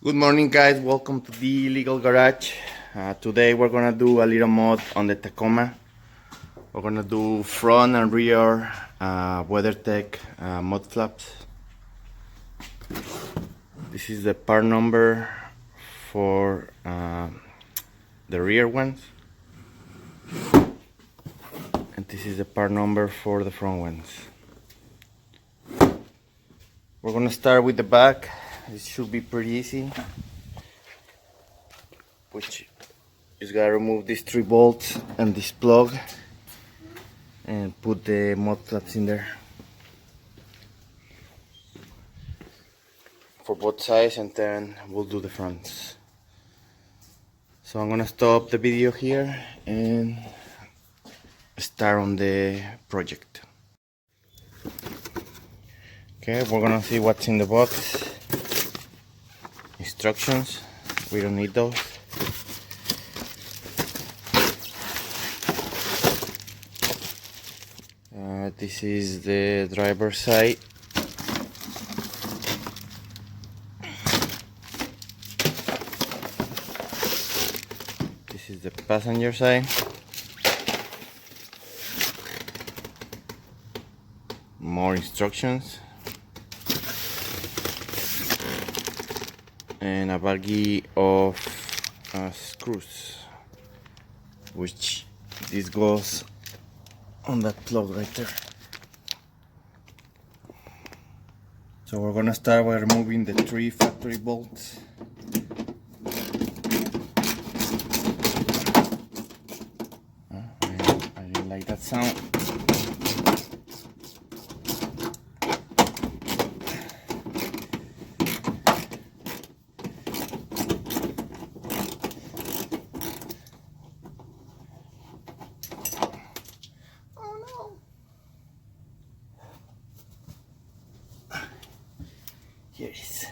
Good morning, guys. Welcome to the Illegal Garage. Today we're gonna do a little mod on the Tacoma. We're gonna do front and rear WeatherTech mud flaps. This is the part number for the rear ones, and this is the part number for the front ones. We're gonna start with the back. This should be pretty easy. Which is gotta remove these 3 bolts and this plug and put the mud flaps in there for both sides, and then we'll do the fronts. So I'm gonna stop the video here and start on the project. Okay, we're gonna see what's in the box. Instructions, we don't need those. This is the driver's side. This is the passenger side. More instructions. And a baggie of screws, which this goes on that plug right there. So we're gonna start by removing the 3 factory bolts. I didn't like that sound. Here it is.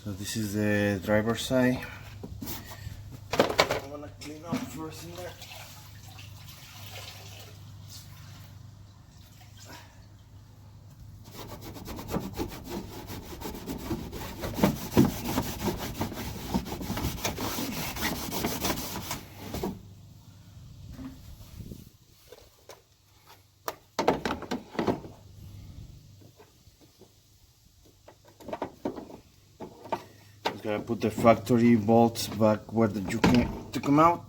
So this is the driver's side. I'm gonna clean up first in there. Gotta put the factory bolts back where you took them out.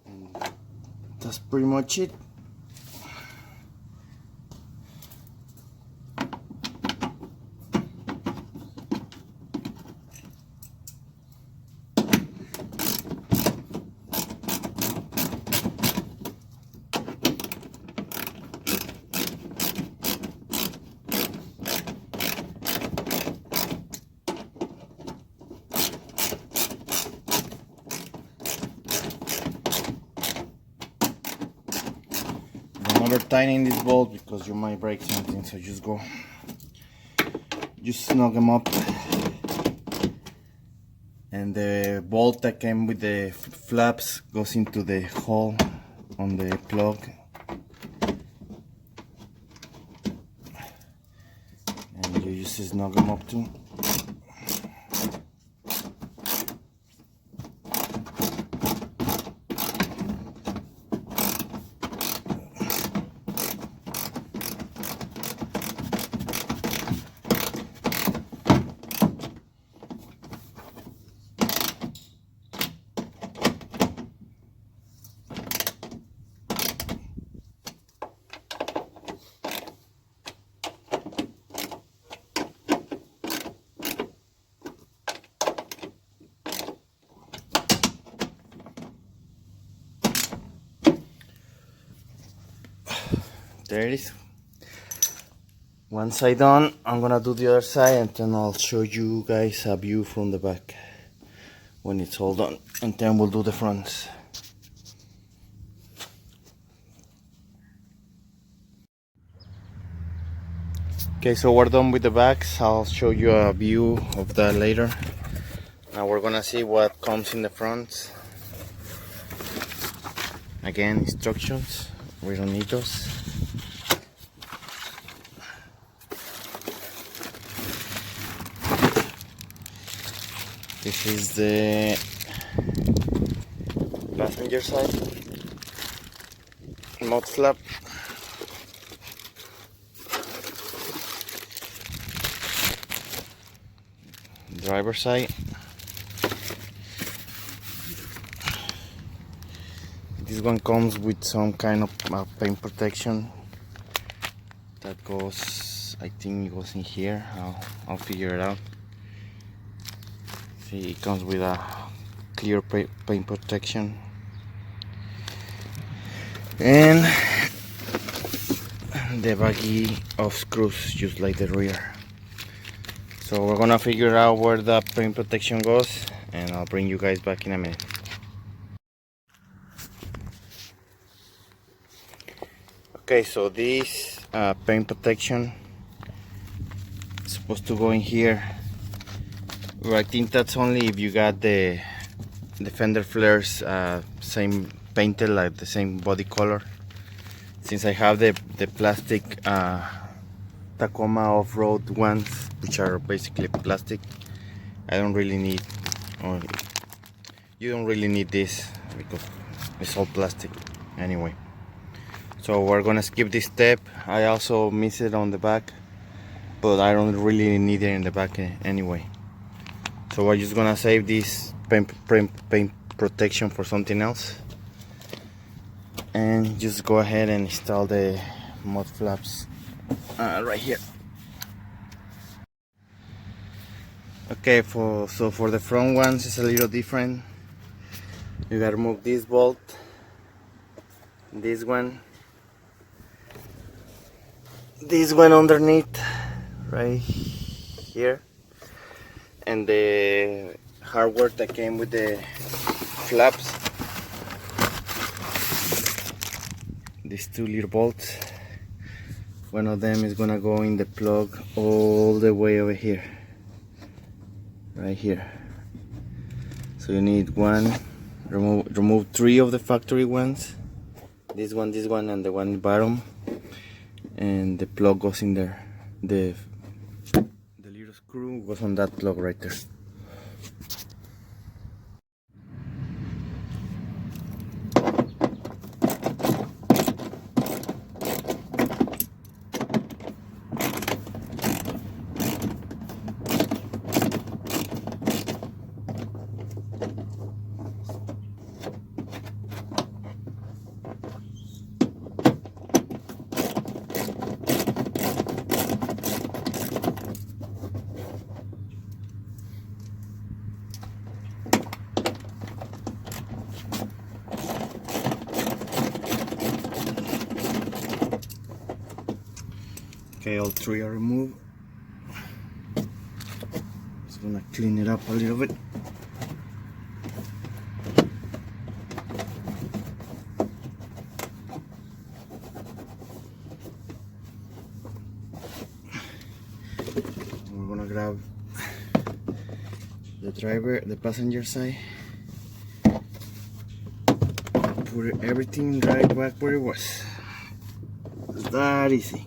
And that's pretty much it. Never tighten this bolt because you might break something, so just snug them up. And the bolt that came with the flaps goes into the hole on the plug. And you just snug them up too. There it is. One side done. I'm gonna do the other side, and then I'll show you guys a view from the back when it's all done, and then we'll do the fronts. Okay, so we're done with the backs. I'll show you a view of that later. Now we're gonna see what comes in the front. Again, instructions. We don't need those. This is the passenger side mud flap. Driver side. This one comes with some kind of paint protection that goes, I think it goes in here. I'll figure it out. See, it comes with a clear paint protection and the baggie of screws just like the rear. So we're gonna figure out where the paint protection goes, and I'll bring you guys back in a minute. Okay, so this paint protection is supposed to go in here. Well, I think that's only if you got the fender flares same painted, like the same body color. Since I have the plastic Tacoma off-road ones, which are basically plastic, I don't really need, or you don't really need this because it's all plastic anyway. So we're gonna skip this step. I also miss it on the back, but I don't really need it in the back anyway. So we're just gonna save this paint protection for something else, and just go ahead and install the mud flaps right here. Okay, so for the front ones it's a little different. You gotta remove this bolt, this one underneath right here, and the hardware that came with the flaps, these two little bolts. One of them is gonna go in the plug all the way over here, right here. So you need one, remove 3 of the factory ones, this one, and the one in the bottom, and the plug goes in there. The little screw goes on that plug right there. Okay, all 3 are removed. Just gonna clean it up a little bit. We're gonna grab the passenger side, put everything right back where it was. It's that easy.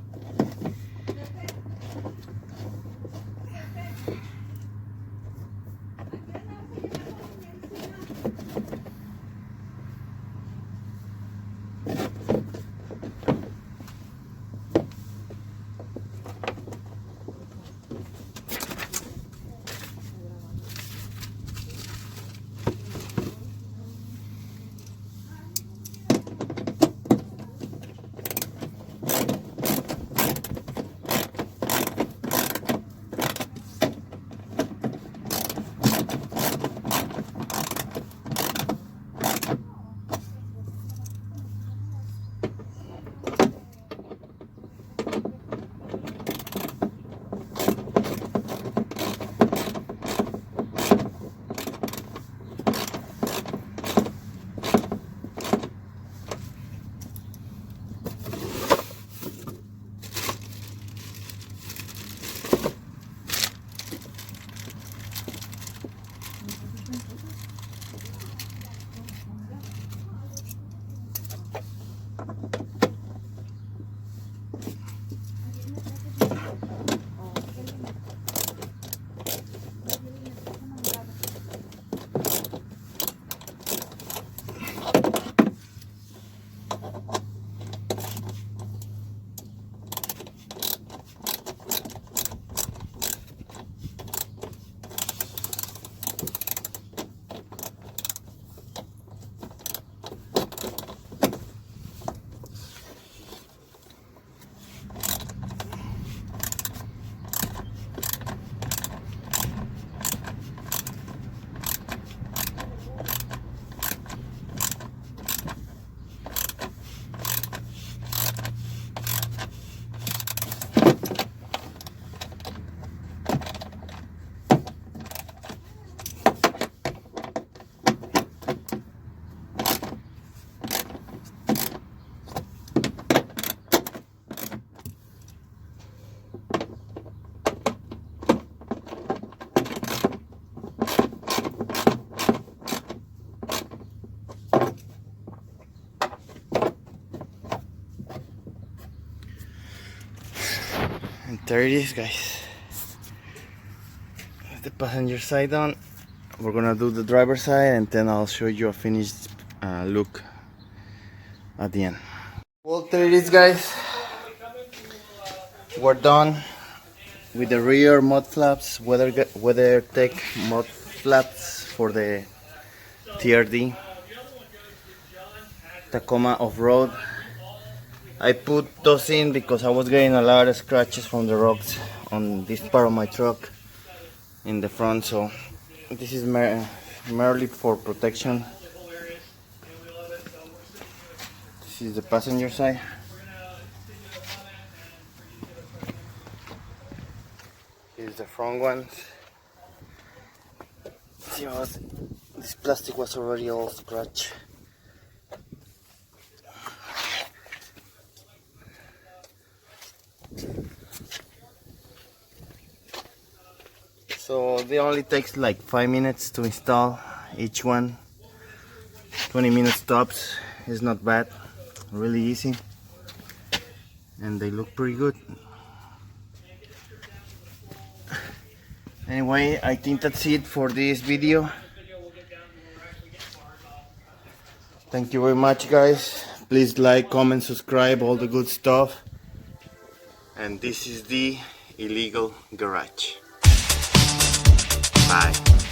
And there it is, guys. The passenger side on. We're gonna do the driver's side, and then I'll show you a finished look at the end. Well, there it is, guys. We're done with the rear mud flaps, WeatherTech mud flaps for the TRD Tacoma off-road. I put those in because I was getting a lot of scratches from the rocks on this part of my truck in the front, so this is merely for protection. This is the passenger side. Here's the front ones. See, this plastic was already all scratched. So they only takes like 5 minutes to install each one. 20 minutes tops. It's not bad, really easy, and they look pretty good. Anyway, I think that's it for this video. Thank you very much, guys. Please like, comment, subscribe, all the good stuff. And this is the Illegal Garage. Bye.